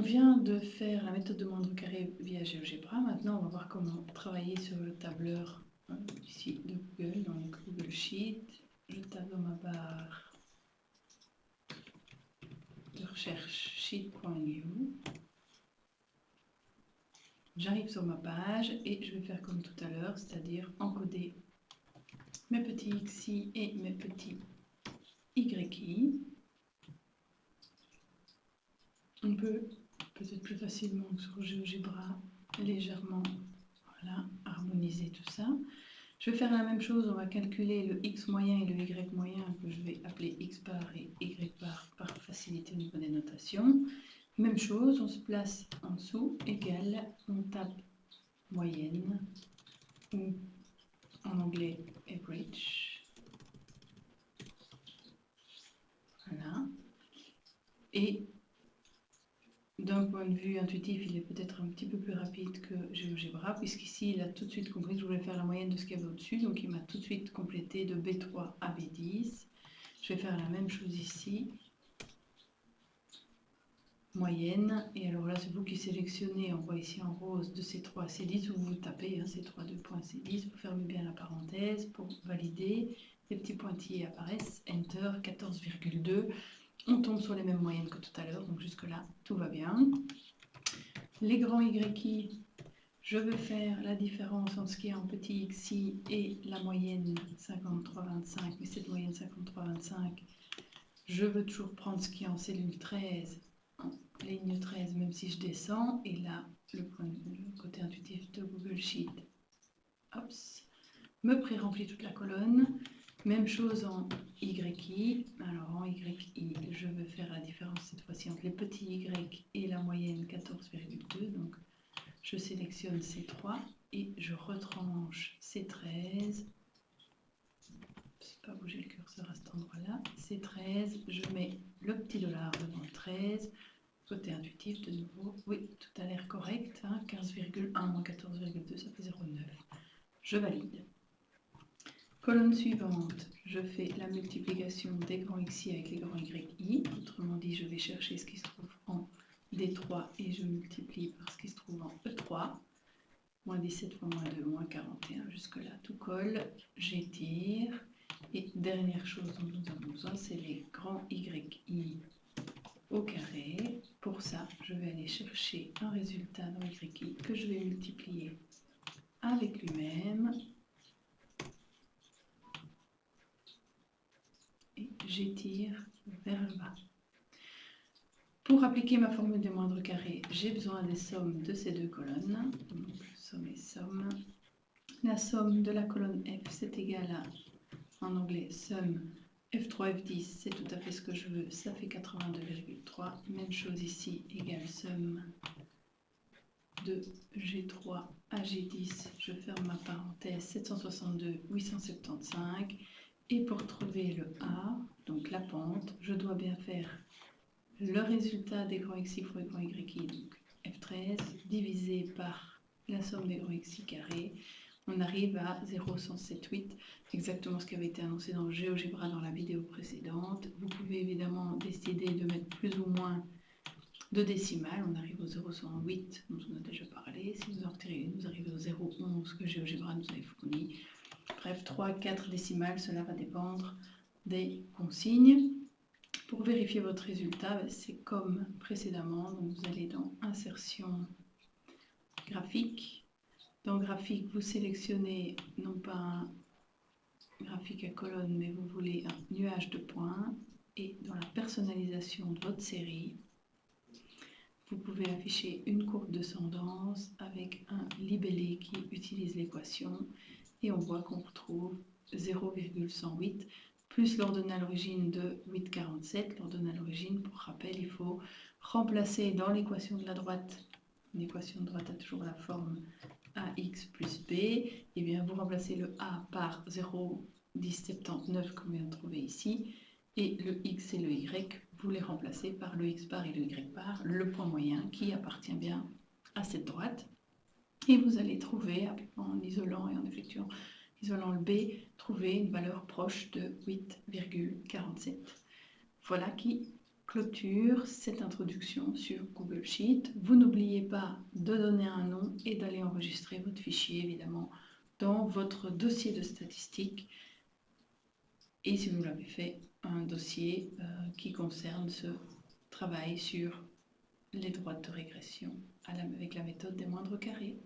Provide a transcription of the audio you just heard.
vient de faire la méthode de moindre carré via GeoGebra. Maintenant, on va voir comment travailler sur le tableur ici de Google, donc Google Sheet. Je tape dans ma barre de recherche sheet.new. J'arrive sur ma page et je vais faire comme tout à l'heure, c'est-à-dire encoder mes petits xi et mes petits yi. On peut peut-être plus facilement que sur GeoGebra légèrement harmoniser tout ça. Je vais faire la même chose, on va calculer le x moyen et le y moyen que je vais appeler x bar et y bar par facilité au niveau des notations. Même chose, on se place en dessous, égal, on tape moyenne ou en anglais average. Voilà. Et d'un point de vue intuitif, il est peut-être un petit peu plus rapide que GeoGebra, puisqu'ici, il a tout de suite compris que je voulais faire la moyenne de ce qu'il y avait au-dessus, donc il m'a tout de suite complété de B3 à B10. Je vais faire la même chose ici, moyenne, et alors là, c'est vous qui sélectionnez, on voit ici en rose, de C3 à C10, ou vous tapez C3 2.C10, vous fermez bien la parenthèse pour valider, les petits pointillés apparaissent, Enter, 14,2, on tombe sur les mêmes moyennes que tout à l'heure, donc jusque-là, tout va bien. Les grands YI, je veux faire la différence entre ce qui est en petit xi et la moyenne 53,25, mais cette moyenne 53,25, je veux toujours prendre ce qui est en cellule 13, en ligne 13, même si je descends, et là, le côté intuitif de Google Sheet, hops, me pré-remplit toute la colonne. Même chose en YI. Alors en YI, je veux faire la différence cette fois-ci entre les petits Y et la moyenne 14,2. Donc je sélectionne C3 et je retranche C13. Pas bouger le curseur à cet endroit-là. C13, je mets le petit dollar devant le 13. Côté intuitif, de nouveau, oui, tout a l'air correct. Hein, 15,1 moins 14,2, ça fait 0,9. Je valide. Colonne suivante, je fais la multiplication des grands xi avec les grands yi. Autrement dit, je vais chercher ce qui se trouve en D3 et je multiplie par ce qui se trouve en E3. Moins 17 fois moins 2, moins 41. Jusque-là, tout colle. J'étire. Et dernière chose dont nous avons besoin, c'est les grands yi au carré. Pour ça, je vais aller chercher un résultat dans yi que je vais multiplier avec lui-même. Et j'étire vers le bas. Pour appliquer ma formule des moindres carrés, j'ai besoin des sommes de ces deux colonnes. Donc, somme et somme. La somme de la colonne F, c'est égal à, en anglais, somme F3, F10, c'est tout à fait ce que je veux, ça fait 82,3. Même chose ici, égale somme de G3 à G10, je ferme ma parenthèse, 762, 875. Et pour trouver le A, donc la pente, je dois bien faire le résultat des grands xi fois les grands yi, donc F13, divisé par la somme des grands xi carrés. On arrive à 0,178, exactement ce qui avait été annoncé dans GeoGebra dans la vidéo précédente. Vous pouvez évidemment décider de mettre plus ou moins de décimales. On arrive au 0,108 dont on a déjà parlé. Si vous en retirez une, vous arrivez au 0,11 que GeoGebra nous avait fourni. Bref, 3, 4 décimales, cela va dépendre des consignes. Pour vérifier votre résultat, c'est comme précédemment. Donc vous allez dans Insertion, Graphique. Dans Graphique, vous sélectionnez non pas un graphique à colonne, mais vous voulez un nuage de points. Et dans la personnalisation de votre série, vous pouvez afficher une courbe de tendance avec un libellé qui utilise l'équation. Et on voit qu'on retrouve 0,108 plus l'ordonnale origine de 8,47. L'ordonnale origine, pour rappel, il faut remplacer dans l'équation de la droite, l'équation de droite a toujours la forme AX plus B, et bien vous remplacez le A par 0,1079 qu'on vient de trouver ici, et le X et le Y, vous les remplacez par le X bar et le Y bar, le point moyen qui appartient bien à cette droite. Et vous allez trouver, en isolant et en effectuant isolant le B, trouver une valeur proche de 8,47. Voilà qui clôture cette introduction sur Google Sheet. Vous n'oubliez pas de donner un nom et d'aller enregistrer votre fichier, évidemment, dans votre dossier de statistiques. Et si vous l'avez fait, un dossier qui concerne ce travail sur les droites de régression avec la méthode des moindres carrés.